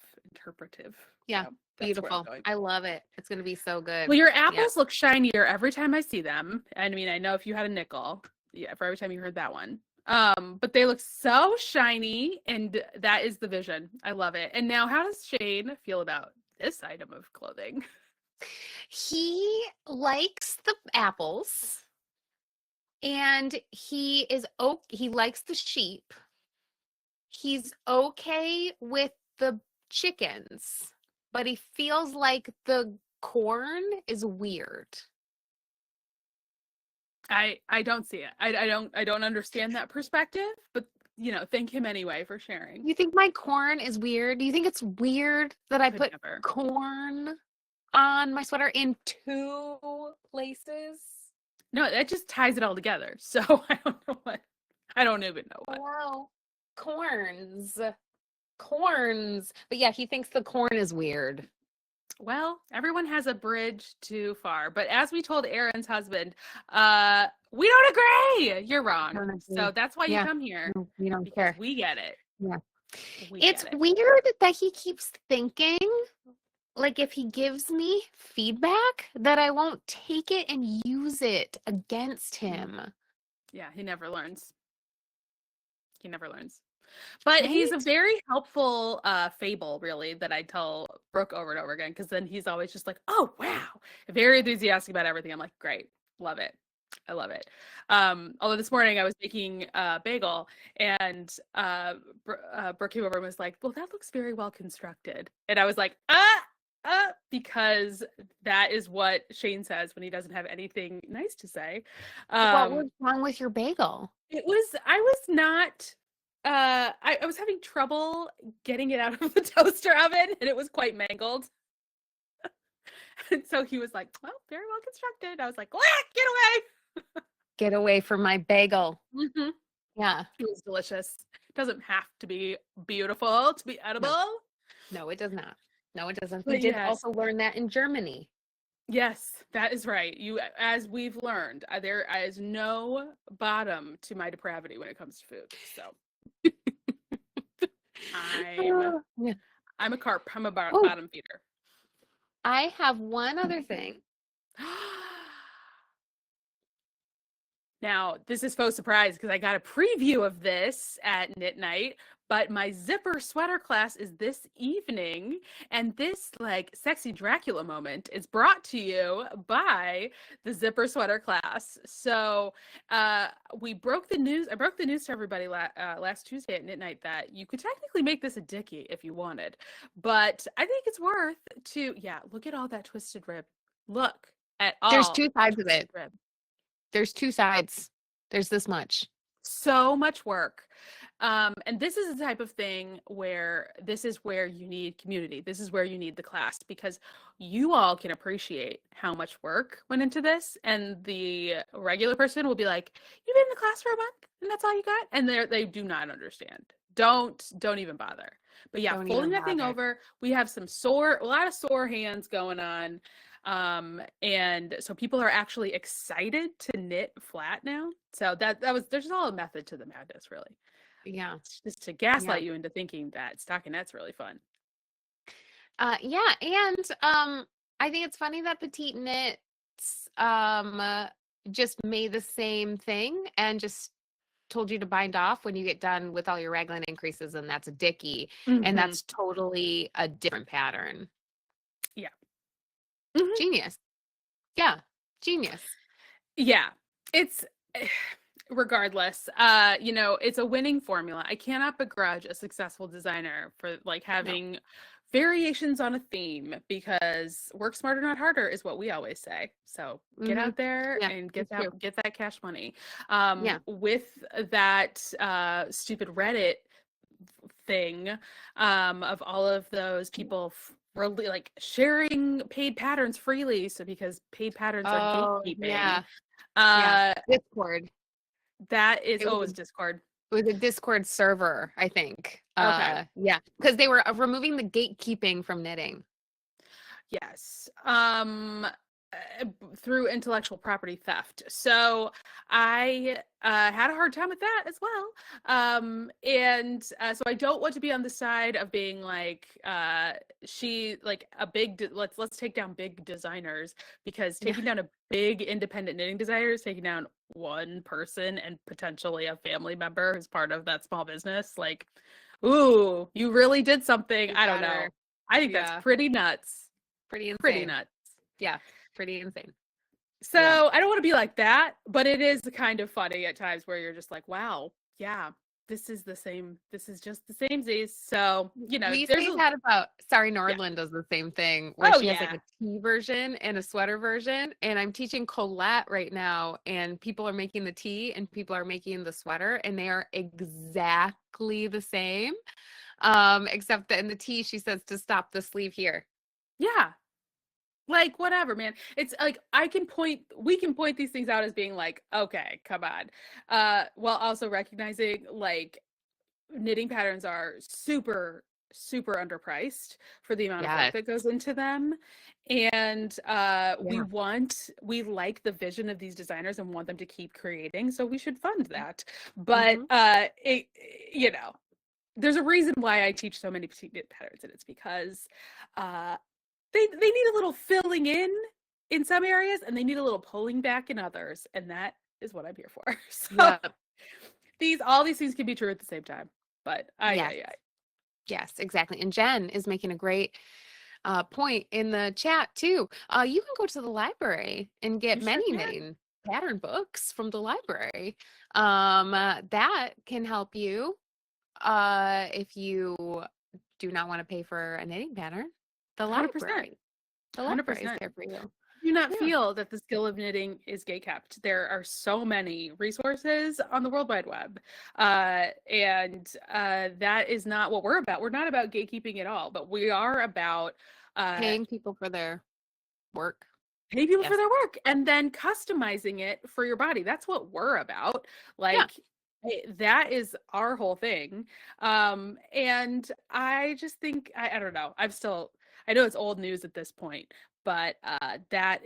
Yeah, so beautiful. I love it. It's going to be so good. Well, your apples look shinier every time I see them. I mean, I know if you had a nickel, for every time you heard that one. But they look so shiny, and that is the vision. I love it. And now, how does Shane feel about this item of clothing? He likes the apples, and he likes the sheep. He's okay with the chickens. but he feels like the corn is weird. I don't see it. I don't understand that perspective, but thank him anyway for sharing. You think my corn is weird? Do you think it's weird that I Could put never. corn on my sweater in 2 places? No, that just ties it all together. So I don't know what. I don't even know what. Wow. Corns. Corns. But yeah, he thinks the corn is weird. Well, everyone has a bridge too far. But as we told Aaron's husband, we don't agree. You're wrong. So that's why you come here. We don't because care. We get it. Yeah. It's weird that he keeps thinking, like, if he gives me feedback, that I won't take it and use it against him. Yeah, he never learns. He never learns. But he's a very helpful fable, really, that I tell Brooke over and over again, because then he's always just like, oh, wow. Very enthusiastic about everything. I'm like, great. Love it. I love it. Although this morning I was making a bagel, and Brooke came over and was like, well, that looks very well constructed. And I was like, because that is what Shane says when he doesn't have anything nice to say. What was wrong with your bagel? I was having trouble getting it out of the toaster oven, and it was quite mangled. And so he was like, well, very well constructed. I was like, get away. Get away from my bagel. Mm-hmm. Yeah. It was delicious. It doesn't have to be beautiful to be edible. No, it does not. No, it doesn't. We did also learn that in Germany. Yes, that is right. As we've learned, there is no bottom to my depravity when it comes to food. So I'm a carp. I'm a bottom feeder. I have one other thing. Now, this is faux surprise because I got a preview of this at Knit Night, but my zipper sweater class is this evening, and this sexy Dracula moment is brought to you by the zipper sweater class. So we broke the news. I broke the news to everybody last Tuesday at Knit Night that you could technically make this a dickie if you wanted, but I think it's worth to. Yeah, look at all that twisted rib. Look at all. There's 2 sides of it. Rib. There's 2 sides. There's this much. So much work. And this is the type of thing where this is where you need community. This is where you need the class, because you all can appreciate how much work went into this. And the regular person will be like, you've been in the class for a month and that's all you got? And they do not understand. Don't even bother. But yeah, folding that thing over, we have a lot of sore hands going on. And so people are actually excited to knit flat now. So there's all a method to the madness, really. Yeah. It's just to gaslight you into thinking that stockinette's really fun. Yeah. And, I think it's funny that Petite Knits, just made the same thing and just told you to bind off when you get done with all your raglan increases, and that's a dickie. Mm-hmm. And that's totally a different pattern. Yeah. Mm-hmm. Genius. Yeah. Genius. Yeah. It's regardless, it's a winning formula. I cannot begrudge a successful designer for having variations on a theme, because work smarter, not harder is what we always say. So get out there and get that cash money. With that stupid Reddit thing of all of those people really sharing paid patterns freely, so because paid patterns are gatekeeping. Discord. That is always Discord. It was a Discord server, I think. Okay. Because they were removing the gatekeeping from knitting. Yes. Through intellectual property theft. So I had a hard time with that as well. And so I don't want to be on the side of being a big, let's take down big designers, because taking down a big independent knitting designer is taking down one person and potentially a family member who's part of that small business. Ooh, you really did something. I don't know. I think that's pretty nuts. Pretty insane. Pretty nuts. Yeah. Pretty insane. So I don't want to be like that, but it is kind of funny at times where you're just like, wow, yeah, this is just the same Z's. So, We there's say that about, sorry, yeah. Nordland does the same thing where Oh she has like yeah. a tee version and a sweater version. And I'm teaching Colette right now, and people are making the tee and people are making the sweater, and they are exactly the same. Except that in the tee, she says to stop the sleeve here. Yeah. Like, whatever, man. It's like we can point these things out as being like, okay, come on. While also recognizing like knitting patterns are super, super underpriced for the amount of work Yes. that goes into them. And Yeah. we like the vision of these designers and want them to keep creating. So we should fund that. But Mm-hmm. there's a reason why I teach so many petite knit patterns, and it's because they need a little filling in some areas, and they need a little pulling back in others, and that is what I'm here for. So Yeah. all these things can be true at the same time. But Yes. yeah. Yes, exactly. And Jen is making a great point in the chat too. You can go to the library and get You sure many can. knitting pattern books from the library. That can help you if you do not want to pay for a knitting pattern. The 100%. library. The library is 100%. there for you. Do not Yeah. feel that the skill of knitting is gatekept. There are so many resources on the World Wide Web. And that is not what we're about. We're not about gatekeeping at all, but we are about Paying people for their work. pay people for Yes. their work and then customizing it for your body. That's what we're about. Like, that is our whole thing. And I just think, I don't know. I know it's old news at this point, but that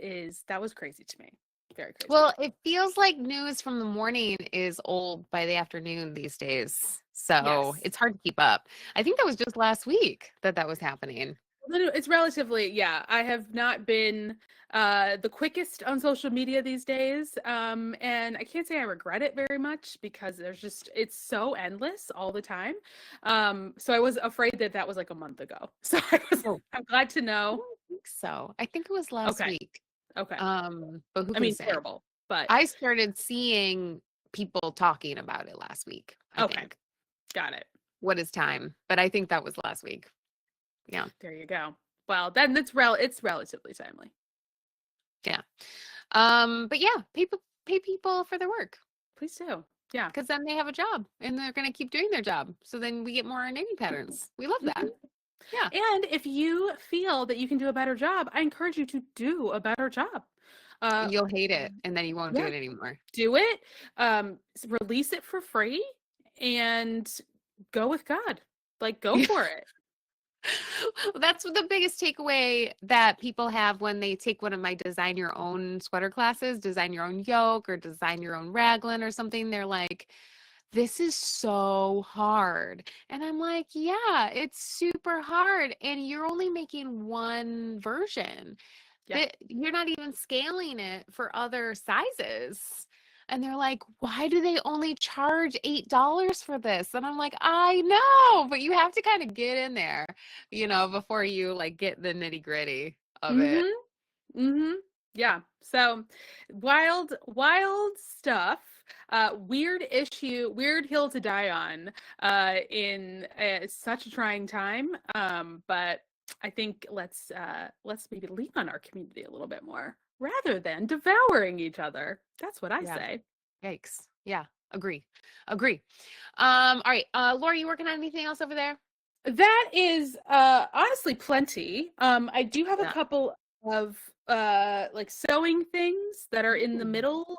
was crazy to me. Very crazy. Well, it feels like news from the morning is old by the afternoon these days. So Yes. it's hard to keep up. I think that was just last week that was happening. It's relatively, yeah. I have not been the quickest on social media these days. And I can't say I regret it very much because it's so endless all the time. So I was afraid that was like a month ago. So I'm glad to I know. don't think so. I think it was last week. Okay. But who I can mean, say? terrible, but I started seeing people talking about it last week, I think. Got it. What is time? But I think that was last week. Yeah. There you go. Well, then it's relatively timely. Yeah. But yeah, pay people for their work. Please do. Yeah. Because then they have a job and they're going to keep doing their job. So then we get more knitting patterns. We love that. Yeah. And if you feel that you can do a better job, I encourage you to do a better job. You'll hate it and then you won't do it anymore. Do it. Release it for free and go with God. Like, go for it. That's the biggest takeaway that people have when they take one of my design your own sweater classes, design your own yoke or design your own raglan or something. They're like, this is so hard. And I'm like, yeah, it's super hard. And you're only making one version. Yeah. You're not even scaling it for other sizes. And they're like, why do they only charge $8 for this? And I'm like, I know, but you have to kind of get in there, before you like get the nitty gritty of it. Mm-hmm. Yeah. So wild stuff. Weird hill to die on in such a trying time. But I think let's maybe lean on our community a little bit more rather than devouring each other. That's what I say. Yikes. Yeah. Agree. All right. Laura, you working on anything else over there? That is honestly plenty. I do have a couple of like sewing things that are in the middle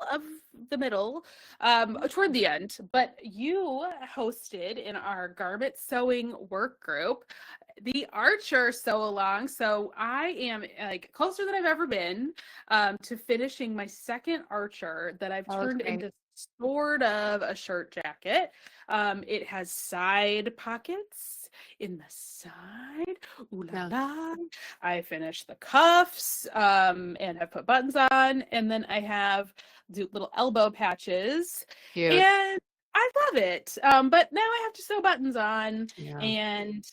toward the end, but you hosted in our garment sewing work group the Archer sew along, so I am like closer than I've ever been to finishing my second Archer that I've turned into sort of a shirt jacket. It has side pockets in the side. Ooh la la. I finished the cuffs and have put buttons on, and then I have little elbow patches. Cute. And I love it. But now I have to sew buttons on, and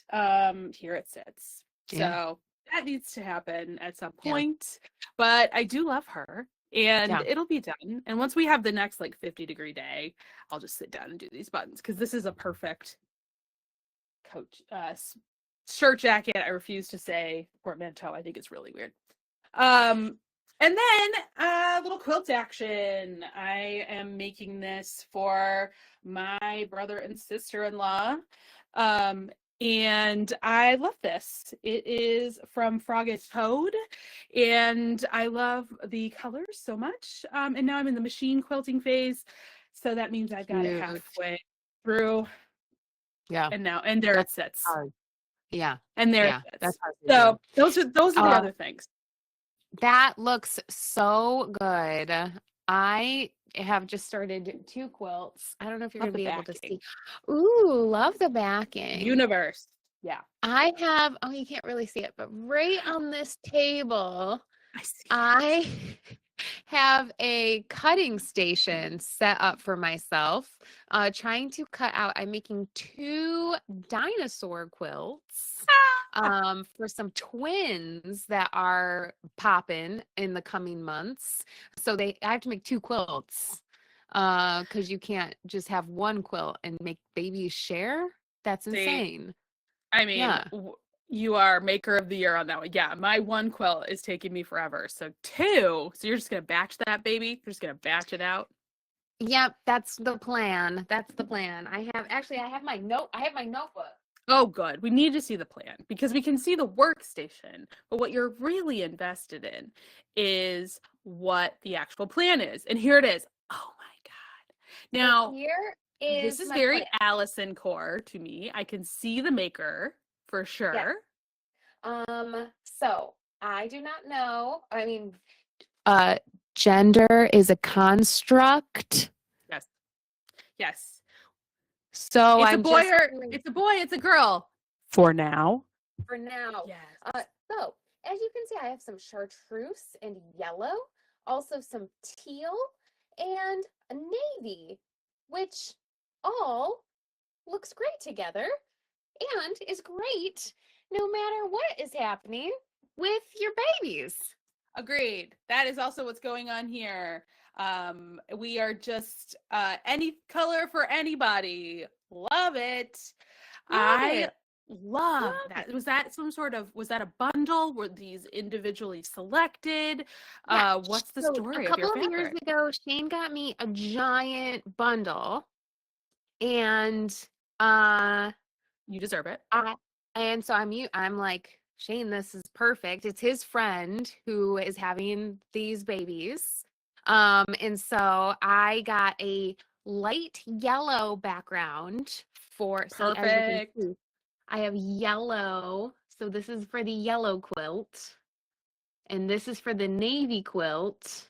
here it sits. So that needs to happen at some point. But I do love her. and it'll be done. And once we have the next like 50-degree day, I'll just sit down and do these buttons because this is a perfect coat shirt jacket. I refuse to say portmanteau. I think it's really weird. And then a little quilt action. I am making this for my brother and sister-in-law. And I love this. It is from Froggish Toad, and I love the colors so much. And now I'm in the machine quilting phase, so that means I've got it halfway through. Yeah. And there it sits. Hard. Yeah. And there it sits. That's hard so those are the other things. That looks so good. I have just started 2 quilts. I don't know if you're going to be able to see. Ooh, love the backing. Universe. Yeah. I have, you can't really see it, but right on this table, I have a cutting station set up for myself, trying to cut out, I'm making 2 dinosaur quilts for some twins that are popping in the coming months. So I have to make 2 quilts because you can't just have 1 quilt and make babies share. That's insane. I mean, you are maker of the year on that one. Yeah, my 1 quilt is taking me forever. So 2. So you're just going to batch that baby? You're just going to batch it out? Yep, that's the plan. That's the plan. I have my notebook. Oh, good. We need to see the plan because we can see the workstation. But what you're really invested in is what the actual plan is. And here it is. Oh, my God. Now, this is very plan. Allyson core to me. I can see the maker for sure. Yeah. So I do not know. I mean, gender is a construct. Yes. So it's a boy, it's a girl. For now. Yes. So as you can see, I have some chartreuse and yellow, also some teal and a navy, which all looks great together and is great no matter what is happening with your babies. Agreed. That is also what's going on here. We are just any color for anybody. Love it. I love that. Was that a bundle? Were these individually selected? Yeah. What's the story of your fabric? A couple of years ago, Shane got me a giant bundle, and you deserve it. So I'm like, Shane, this is perfect. It's his friend who is having these babies. And so I got a light yellow background for perfect. I have yellow. So this is for the yellow quilt. And this is for the navy quilt.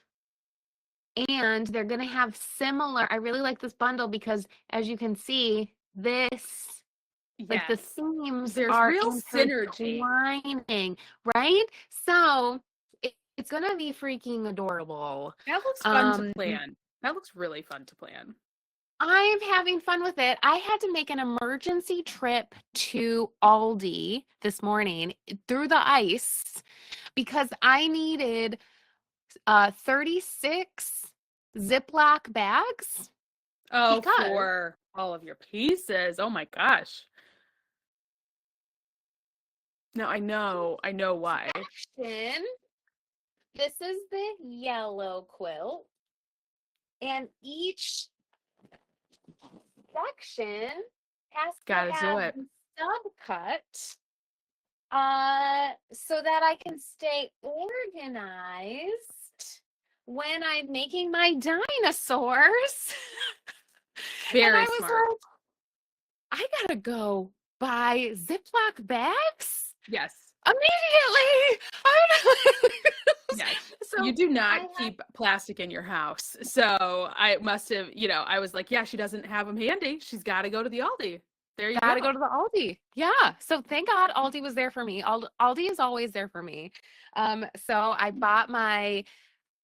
And they're going to have similar. I really like this bundle because as you can see, like the seams are real synergy, right? So it's going to be freaking adorable. That looks fun to plan. That looks really fun to plan. I'm having fun with it. I had to make an emergency trip to Aldi this morning through the ice because I needed 36 Ziploc bags. Oh, for all of your pieces. Oh my gosh. No, I know why. This is the yellow quilt, and each section has to have subcut so that I can stay organized when I'm making my dinosaurs. Very smart. Like, I gotta go buy Ziploc bags. Yes. Immediately. Yes. So you do not keep plastic in your house. So I must have, I was like, yeah, she doesn't have them handy. She's got to go to the Aldi. There you go. Got to go to the Aldi. Yeah. So thank God Aldi was there for me. Aldi is always there for me. So I bought my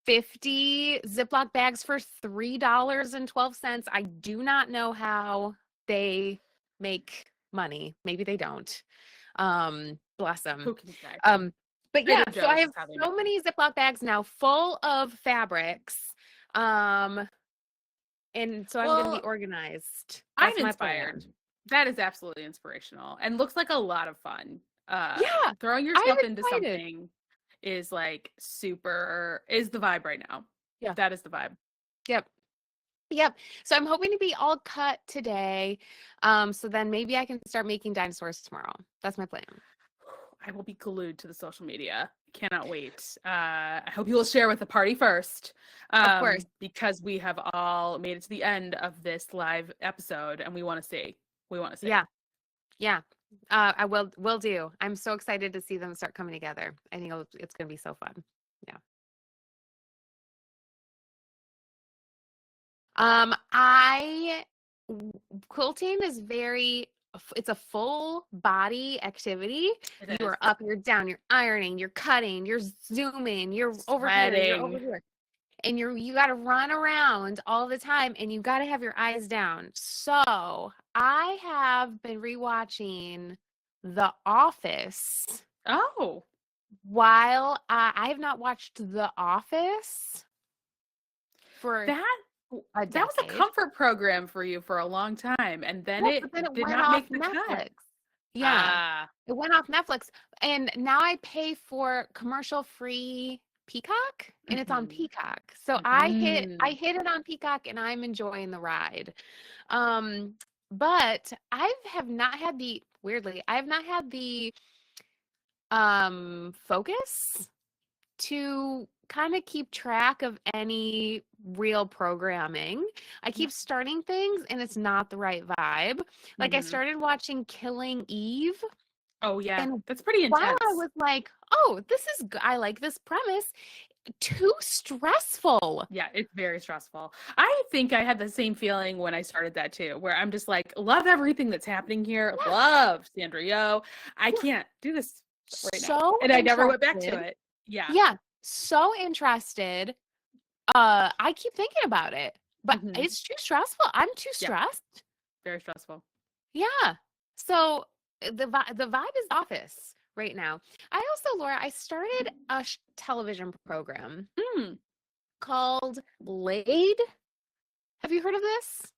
50 Ziploc bags for $3.12. I do not know how they make money. Maybe they don't. Bless them. Who can say? But yeah, Trader so I Joe's have is how they so make them. many Ziploc bags now full of fabrics. Um, and so I'm gonna be Well, organized. I'm That's my inspired. plan. That is absolutely inspirational and looks like a lot of fun. Yeah, Throwing I'm yourself into excited. something is like super is the vibe right now. Yeah. That is the vibe. Yep. Yep. So I'm hoping to be all cut today. So then maybe I can start making dinosaurs tomorrow. That's my plan. I will be glued to the social media. Cannot wait. I hope you will share with the party first, Of course. because we have all made it to the end of this live episode, and we want to see. We want to see. Yeah. Yeah. I will do. I'm so excited to see them start coming together. I think it's gonna be so fun. Yeah. I quilting is it's a full body activity. It You is are up, you're down, you're ironing, you're cutting, you're zooming, you're over here, you're over sweating. here. And you got to run around all the time and you got to have your eyes down. So, I have been rewatching The Office Oh, while I have not watched The Office for that a that was a decade. comfort program for you for a long time, and then Yeah, it but then it did went not off make the cut. Netflix. Yeah, Ah, it went off Netflix. And now I pay for commercial-free Peacock, and it's on mhm, Peacock. So I mhm. hit it on Peacock and I'm enjoying the ride. Um, but I have not had the weirdly, I have not had the focus to kind of keep track of any real programming. I Yeah. keep starting things and it's not the right vibe. Like I Mhm. started watching Killing Eve, Oh yeah, and that's pretty while I intense. was like, "Oh, I like this premise." Too stressful. Yeah, it's very stressful. I think I had the same feeling when I started that too, where I'm just like, love everything that's happening here. Yeah, Love Sandra Yo. I yeah. can't do this right now. So And I never went back to interested. it. Yeah. Yeah, so interested. I keep thinking about it, but Hmm. it's too stressful. I'm too Yeah, stressed. very stressful. Yeah. So the vibe is Office right now. I also, Laura, I started a television program Hmm. called Laid. Have you heard of this?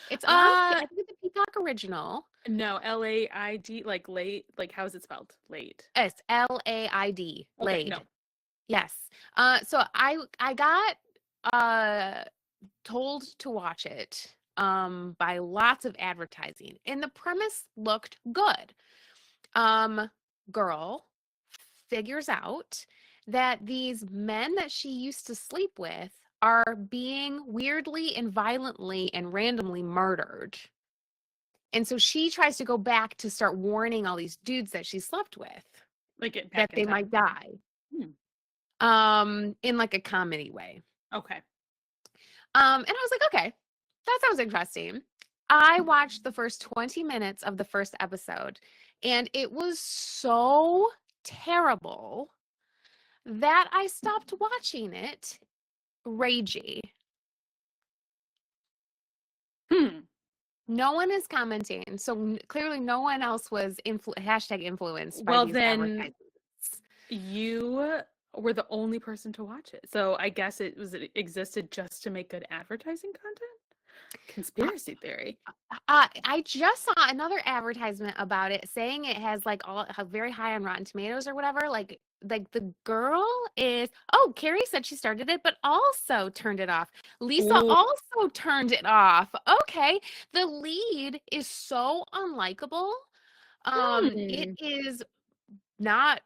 It's on, Uh I think it's a Peacock original. no, Laid, like late, like how is it spelled? Late. It's Laid. Okay, no. Laid. Yes. So I got uh told to watch it by lots of advertising, and the premise looked good. um Girl figures out that these men that she used to sleep with are being weirdly and violently and randomly murdered. And so she tries to go back to start warning all these dudes that she slept with Like it that back in they might time. die, Hmm. in like a comedy way. Okay. And I was like, okay, that sounds interesting. I watched the first 20 minutes of the first episode, and it was so terrible that I stopped watching it. Ragey. Hmm. No one is commenting, so clearly no one else was hashtag influenced by Well these then advertisements. you were the only person to watch it. So I guess it existed just to make good advertising content? Conspiracy theory. I just saw another advertisement about it saying it has like all very high on Rotten Tomatoes or whatever. Like the girl is, oh, Carrie said she started it, but also turned it off. Lisa Ooh. also turned it off. Okay. The lead is so unlikable. It Hmm. is not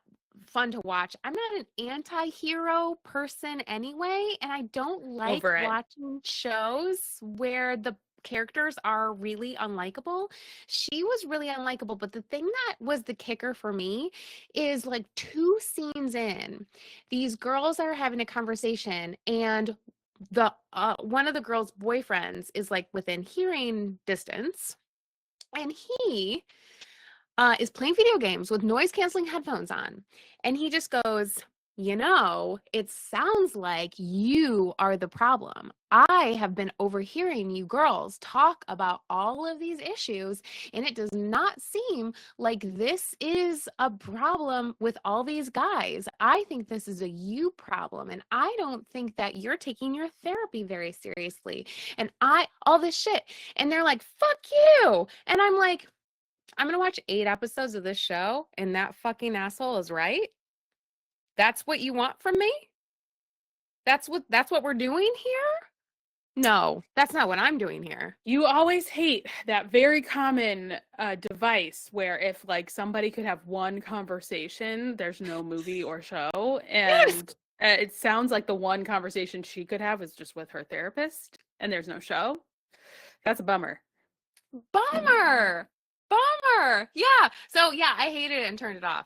fun to watch. I'm not an anti-hero person anyway, and I don't like Over it. watching shows where the characters are really unlikable. She was really unlikable, but the thing that was the kicker for me is like two scenes in, these girls are having a conversation and the one of the girls' boyfriends is like within hearing distance, and he is playing video games with noise canceling headphones on. And he just goes, it sounds like you are the problem. I have been overhearing you girls talk about all of these issues, and it does not seem like this is a problem with all these guys. I think this is a you problem, and I don't think that you're taking your therapy very seriously. And all this shit. And they're like, fuck you. And I'm like, I'm going to watch 8 episodes of this show, and that fucking asshole is right. That's what you want from me? That's what we're doing here? No, that's not what I'm doing here. You always hate that very common device where if like somebody could have one conversation, there's no movie or show. And it sounds like the one conversation she could have is just with her therapist and there's no show. That's a bummer. Bummer. Yeah. So yeah, I hated it and turned it off.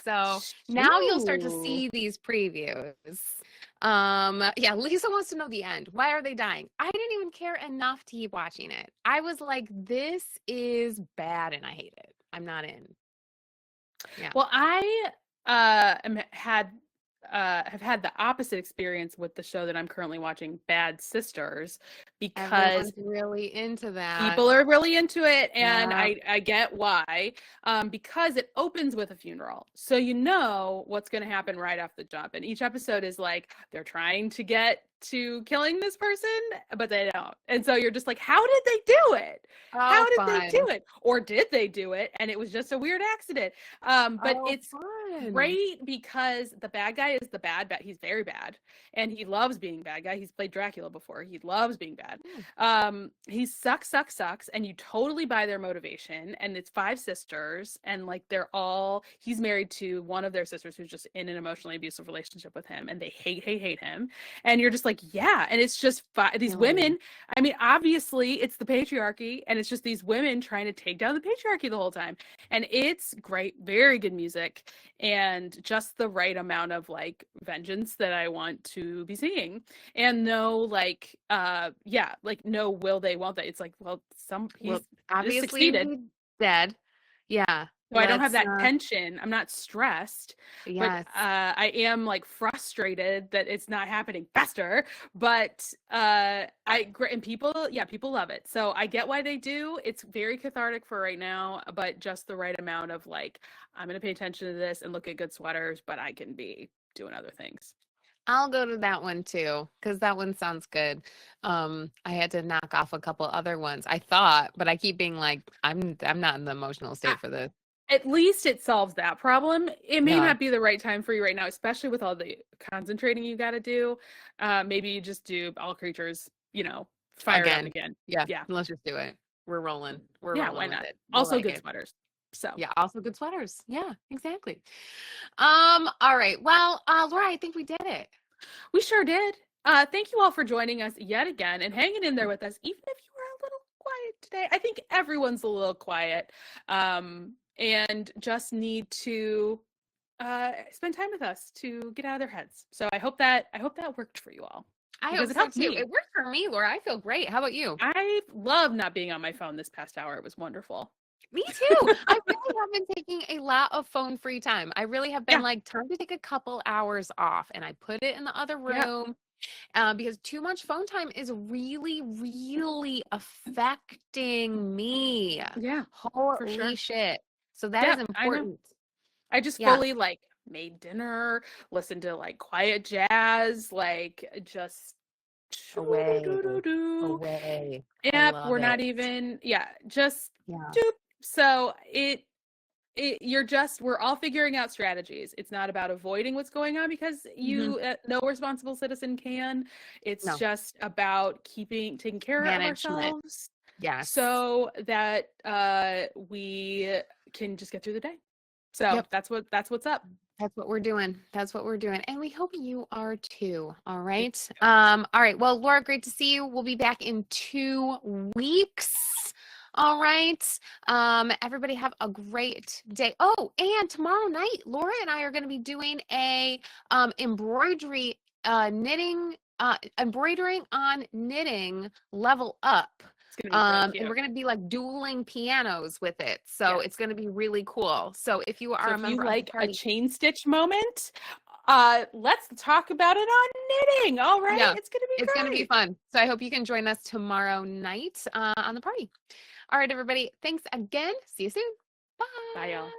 So now you'll start to see these previews. Yeah, Lisa wants to know the end. Why are they dying? I didn't even care enough to keep watching it. I was like, this is bad and I hate it. I'm not in. Yeah. Well, I have had the opposite experience with the show that I'm currently watching, Bad Sisters, because everyone's really into that. People are really into it, and yeah. I get why. Because it opens with a funeral, so you know what's going to happen right off the jump. And each episode is like they're trying to get to killing this person, but they don't. And so you're just like, how did they do it? How did they do it? Or did they do it and it was just a weird accident? But it's great because the bad guy is the bad. He's very bad, and he loves being bad guy. He's played Dracula before. He loves being bad. He sucks, and you totally buy their motivation. And it's 5 sisters, and like he's married to one of their sisters who's just in an emotionally abusive relationship with him, and they hate him. And you're just like, yeah. And it's just these women. I mean, obviously it's the patriarchy, and it's just these women trying to take down the patriarchy the whole time. And it's great, very good music, and just the right amount of like vengeance that I want to be seeing. And no, like, no, will they, won't they? It's like, well, he's obviously succeeded. Dead. Yeah. So I don't have that tension. I'm not stressed. Yes. But I am like frustrated that it's not happening faster. But people love it. So I get why they do. It's very cathartic for right now, but just the right amount of like, I'm going to pay attention to this and look at good sweaters, but I can be doing other things. I'll go to that one too, because that one sounds good. I had to knock off a couple other ones, I thought, but I keep being like, I'm not in the emotional state for this. At least it solves that problem. It may not be the right time for you right now, especially with all the concentrating you got to do. Maybe you just do all creatures, fire again. Yeah. Let's just do it. We're rolling. Why not? Also good sweaters. So yeah, also good sweaters. Yeah, exactly. All right. Well, Laura, I think we did it. We sure did. Thank you all for joining us yet again and hanging in there with us, even if you were a little quiet today. I think everyone's a little quiet. And just need to spend time with us to get out of their heads. So I hope that worked for you all. I hope so too. It worked for me, Laura. I feel great. How about you? I love not being on my phone this past hour. It was wonderful. Me too. I really have been taking a lot of phone-free time. I really have been like, time to take a couple hours off, and I put it in the other room. Because too much phone time is really, really affecting me. Yeah. Holy shit. So that is important. I just fully like made dinner, listened to like quiet jazz, like just away. Yep, we're not even doop. So we're all figuring out strategies. It's not about avoiding what's going on because no responsible citizen can. It's just about taking care of ourselves. Yeah. So that we can just get through the day. So that's what's up. That's what we're doing. And we hope you are too. All right. All right. Well, Laura, great to see you. We'll be back in 2 weeks. All right. Everybody have a great day. Oh, and tomorrow night, Laura and I are going to be doing a embroidering on knitting level up. And we're going to be like dueling pianos with it. So it's going to be really cool. So if you are a member of the party, a chain stitch moment, let's talk about it on knitting. All right. Yeah, It's going to be it's great. going to be fun. So I hope you can join us tomorrow night on the party. All right, everybody. Thanks again. See you soon. Bye. Bye, y'all.